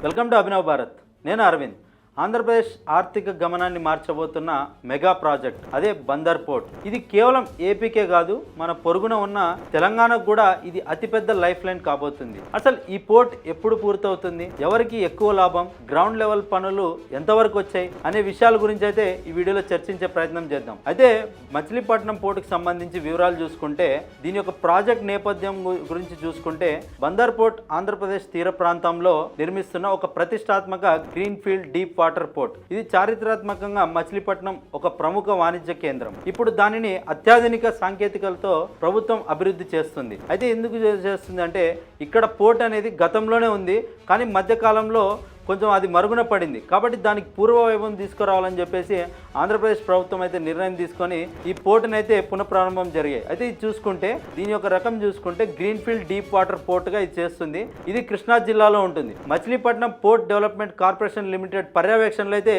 Welcome to Abhinav Bharat. నేను అరవింద్. ఆంధ్రప్రదేశ్ ఆర్థిక గమనాన్ని మార్చబోతున్న మెగా ప్రాజెక్ట్ అదే బందర్ పోర్ట్. ఇది కేవలం ఏపీకే కాదు, మన పొరుగున ఉన్న తెలంగాణకు కూడా ఇది అతిపెద్ద లైఫ్ లైన్ కాబోతుంది. అసలు ఈ పోర్ట్ ఎప్పుడు పూర్తవుతుంది, ఎవరికి ఎక్కువ లాభం, గ్రౌండ్ లెవెల్ పనులు ఎంతవరకు వచ్చాయి అనే విషయాల గురించి అయితే ఈ వీడియోలో చర్చించే ప్రయత్నం చేద్దాం. అయితే మచిలీపట్నం పోర్టుకు సంబంధించి వివరాలు చూసుకుంటే, దీని యొక్క ప్రాజెక్ట్ నేపథ్యం గురించి చూసుకుంటే, బందర్ పోర్ట్ ఆంధ్రప్రదేశ్ తీర ప్రాంతంలో నిర్మిస్తున్న ఒక ప్రతిష్టాత్మక green field deep water port. ఇది చారిత్రాత్మకంగా మచిలీపట్నం ఒక ప్రముఖ వాణిజ్య కేంద్రం. ఇప్పుడు దానిని అత్యాధునిక సాంకేతికలతో ప్రభుత్వం అభివృద్ధి చేస్తుంది. అయితే ఎందుకు చేస్తుంది అంటే, ఇక్కడ పోర్ట్ అనేది గతంలోనే ఉంది, కానీ మధ్యకాలంలో కొంచెం అది మరుగున పడింది. కాబట్టి దానికి పూర్వ వైభవం తీసుకురావాలని చెప్పేసి ఆంధ్రప్రదేశ్ ప్రభుత్వం అయితే నిర్ణయం తీసుకొని ఈ పోర్టును అయితే పునఃప్రారంభం జరిగాయి. అయితే ఇది చూసుకుంటే, దీని యొక్క రకం చూసుకుంటే గ్రీన్ ఫీల్డ్ డీప్ వాటర్ పోర్టుగా ఇది చేస్తుంది. ఇది కృష్ణా జిల్లాలో ఉంటుంది. Machilipatnam port development corporation limited పర్యవేక్షణలో అయితే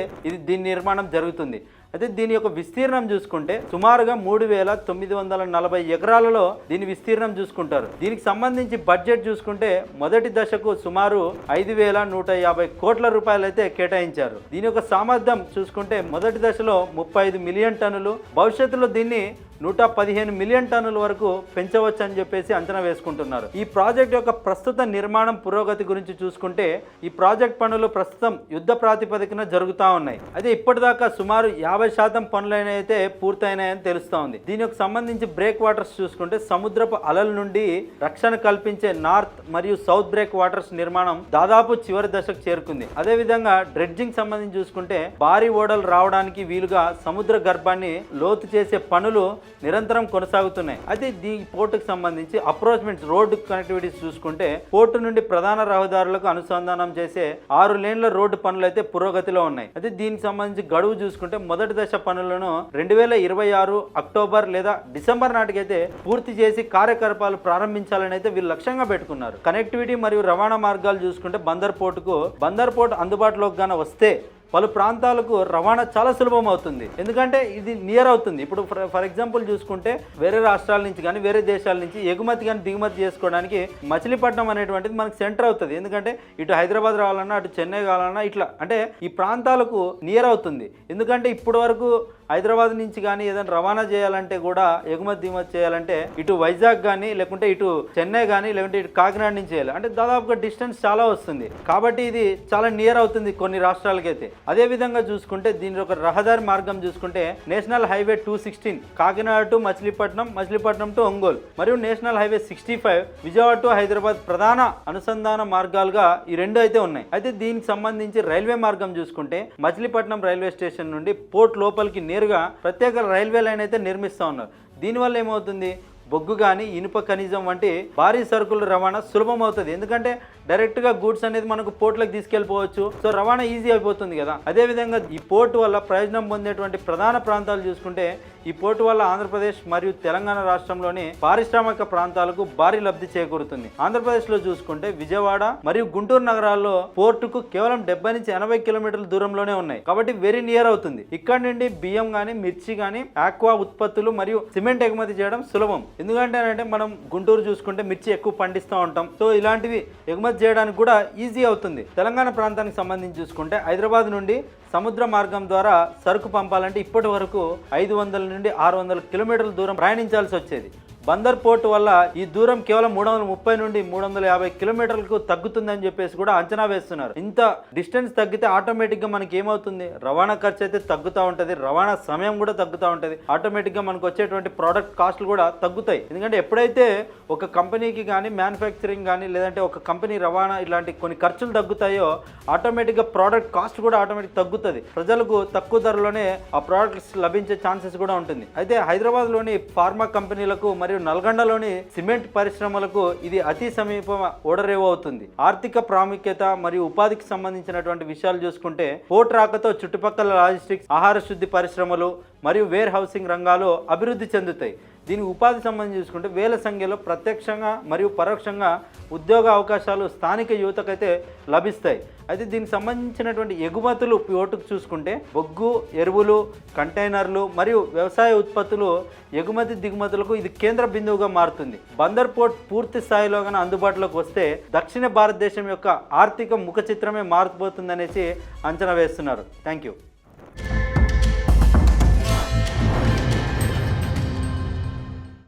దీని నిర్మాణం జరుగుతుంది. అయితే దీని యొక్క విస్తీర్ణం చూసుకుంటే సుమారుగా 3,940 ఎకరాలలో దీని విస్తీర్ణం చూసుకుంటారు. దీనికి సంబంధించి బడ్జెట్ చూసుకుంటే మొదటి దశకు సుమారు 5,150 కోట్ల రూపాయలు అయితే కేటాయించారు. దీని యొక్క సామర్థ్యం చూసుకుంటే మొదటి దశలో 35 మిలియన్ టన్నులు, భవిష్యత్తులో దీన్ని 115 మిలియన్ టన్నుల వరకు పెంచవచ్చు అని చెప్పేసి అంచనా వేసుకుంటున్నారు. ఈ ప్రాజెక్ట్ యొక్క ప్రస్తుత నిర్మాణం పురోగతి గురించి చూసుకుంటే, ఈ ప్రాజెక్ట్ పనులు ప్రస్తుతం యుద్ధ ప్రాతిపదికన జరుగుతూ ఉన్నాయి. అయితే ఇప్పటిదాకా సుమారు 50% పనులైన అయితే పూర్తయినాయని తెలుస్తూ ఉంది. దీనికి సంబంధించి బ్రేక్ వాటర్స్ చూసుకుంటే, సముద్రపు అలల నుండి రక్షణ కల్పించే నార్త్ మరియు సౌత్ బ్రేక్ వాటర్స్ నిర్మాణం దాదాపు చివరి దశకు చేరుకుంది. అదేవిధంగా డ్రెడ్జింగ్ సంబంధించి చూసుకుంటే, భారీ ఓడలు రావడానికి వీలుగా సముద్ర గర్భాన్ని లోతు చేసే పనులు నిరంతరం కొనసాగుతున్నాయి. అయితే ఈ పోర్టుకు సంబంధించి అప్రోచ్మెంట్స్, రోడ్డు కనెక్టివిటీస్ చూసుకుంటే, పోర్టు నుండి ప్రధాన రహదారులకు అనుసంధానం చేసే 6 లేన్ల రోడ్డు పనులు అయితే పురోగతిలో ఉన్నాయి. అయితే దీనికి సంబంధించి గడువు చూసుకుంటే, మొదటి దశ పనులను 2026 అక్టోబర్ లేదా డిసెంబర్ నాటికైతే పూర్తి చేసి కార్యకలాపాలు ప్రారంభించాలని అయితే వీళ్ళు లక్ష్యంగా పెట్టుకున్నారు. కనెక్టివిటీ మరియు రవాణా మార్గాలు చూసుకుంటే, బందర్ పోర్టు అందుబాటులోకి గాన వస్తే పలు ప్రాంతాలకు రవాణా చాలా సులభం అవుతుంది. ఎందుకంటే ఇది నియర్ అవుతుంది. ఇప్పుడు ఫర్ ఎగ్జాంపుల్ చూసుకుంటే, వేరే రాష్ట్రాల నుంచి కానీ వేరే దేశాల నుంచి ఎగుమతి కానీ దిగుమతి చేసుకోవడానికి మచిలీపట్నం అనేటువంటిది మనకు సెంటర్ అవుతుంది. ఎందుకంటే ఇటు హైదరాబాద్ రావాలన్నా, అటు చెన్నై కావాలన్నా, ఇట్లా అంటే ఈ ప్రాంతాలకు నియర్ అవుతుంది. ఎందుకంటే ఇప్పటి వరకు హైదరాబాద్ నుంచి కానీ ఏదైనా రవాణా చేయాలంటే కూడా, ఎగుమతి దిగుమతి చేయాలంటే ఇటు వైజాగ్ కానీ, లేకుంటే ఇటు చెన్నై కానీ, లేకుంటే ఇటు కాకినాడ నుంచి చేయాలి అంటే దాదాపుగా డిస్టెన్స్ చాలా వస్తుంది. కాబట్టి ఇది చాలా నియర్ అవుతుంది కొన్ని రాష్ట్రాలకైతే. అదే విధంగా చూసుకుంటే, దీని ఒక రహదారి మార్గం చూసుకుంటే, national highway 216 Kakinada to Machilipatnam, Machilipatnam to Ongole, మరియు national highway 65 Vijayawada to Hyderabad ప్రధాన అనుసంధాన మార్గాలుగా ఈ రెండు అయితే ఉన్నాయి. అయితే దీనికి సంబంధించి రైల్వే మార్గం చూసుకుంటే, మచిలీపట్నం రైల్వే స్టేషన్ నుండి పోర్ట్ లోపలికి నేరుగా ప్రత్యేక రైల్వే లైన్ అయితే నిర్మిస్తూ ఉన్నారు. దీనివల్ల ఏమవుతుంది, బొగ్గు కానీ, ఇనుప ఖనిజం వంటి భారీ సరుకుల రవాణా సులభం అవుతుంది. ఎందుకంటే డైరెక్ట్గా గూడ్స్ అనేది మనకు పోర్ట్లకు తీసుకెళ్ళిపోవచ్చు. సో రవాణా ఈజీ అయిపోతుంది కదా. అదేవిధంగా ఈ పోర్టు వల్ల ప్రయోజనం పొందేటువంటి ప్రధాన ప్రాంతాలు చూసుకుంటే, ఈ పోర్టు వల్ల ఆంధ్రప్రదేశ్ మరియు తెలంగాణ రాష్ట్రంలోని పారిశ్రామిక ప్రాంతాలకు భారీ లబ్ధి చేకూరుతుంది. ఆంధ్రప్రదేశ్లో చూసుకుంటే, విజయవాడ మరియు గుంటూరు నగరాల్లో పోర్టుకు కేవలం 70 నుంచి 80 కిలోమీటర్ల దూరంలోనే ఉన్నాయి. కాబట్టి వెరీ నియర్ అవుతుంది. ఇక్కడ నుండి బియ్యం కానీ, మిర్చి కానీ, ఆక్వా ఉత్పత్తులు మరియు సిమెంట్ ఎగుమతి చేయడం సులభం. ఎందుకంటే మనం గుంటూరు చూసుకుంటే మిర్చి ఎక్కువ పండిస్తూ ఉంటాం. సో ఇలాంటివి ఎగుమతి చేయడానికి కూడా ఈజీ అవుతుంది. తెలంగాణ ప్రాంతానికి సంబంధించి చూసుకుంటే, హైదరాబాద్ నుండి సముద్ర మార్గం ద్వారా సరుకు పంపాలంటే ఇప్పటి వరకు 500 నుండి 600 కిలోమీటర్ల దూరం ప్రయాణించాల్సి వచ్చేది. బందర్ పోర్టు వల్ల ఈ దూరం కేవలం 330 నుండి 350 కిలోమీటర్లకు తగ్గుతుందని చెప్పేసి కూడా అంచనా వేస్తున్నారు. ఇంత డిస్టెన్స్ తగ్గితే ఆటోమేటిక్గా మనకి ఏమవుతుంది, రవాణా ఖర్చు అయితే తగ్గుతూ ఉంటుంది, రవాణా సమయం కూడా తగ్గుతూ ఉంటుంది. ఆటోమేటిక్గా మనకు వచ్చేటువంటి ప్రోడక్ట్ కాస్ట్లు కూడా తగ్గుతాయి. ఎందుకంటే ఎప్పుడైతే ఒక కంపెనీకి కానీ, మ్యానుఫ్యాక్చరింగ్ కానీ, లేదంటే ఒక కంపెనీ రవాణా ఇలాంటి కొన్ని ఖర్చులు తగ్గుతాయో, ఆటోమేటిక్గా ప్రోడక్ట్ కాస్ట్ కూడా ఆటోమేటిక్ తగ్గుతుంది. ప్రజలకు తక్కువ ధరలోనే ఆ ప్రోడక్ట్స్ లభించే ఛాన్సెస్ కూడా ఉంటుంది. అయితే హైదరాబాద్లోని ఫార్మా కంపెనీలకు మరియు నల్గొండలోని సిమెంట్ పరిశ్రమలకు ఇది అతి సమీప ఓడరేవు అవుతుంది. ఆర్థిక ప్రాముఖ్యత మరియు ఉపాధికి సంబంధించినటువంటి విషయాలు చూసుకుంటే, పోర్ట్ రాకతో చుట్టుపక్కల లాజిస్టిక్స్, ఆహార శుద్ధి పరిశ్రమలు, మరియు వేర్ హౌసింగ్ రంగాలు అభివృద్ధి చెందుతాయి. దీని ఉపాధి సంబంధించి చూసుకుంటే వేల సంఖ్యలో ప్రత్యక్షంగా మరియు పరోక్షంగా ఉద్యోగ అవకాశాలు స్థానిక యువతకైతే లభిస్తాయి. అయితే దీనికి సంబంధించినటువంటి ఎగుమతులు పోటుకు చూసుకుంటే బొగ్గు, ఎరువులు, కంటైనర్లు మరియు వ్యవసాయ ఉత్పత్తులు ఎగుమతి దిగుమతులకు ఇది కేంద్ర బిందువుగా మారుతుంది. బందర్ పోర్ట్ పూర్తి స్థాయిలో గాన అందుబాటులోకి వస్తే దక్షిణ భారతదేశం యొక్క ఆర్థిక ముఖ చిత్రమే మారిపోతుందనేసి అంచనా వేస్తున్నారు. Thank you.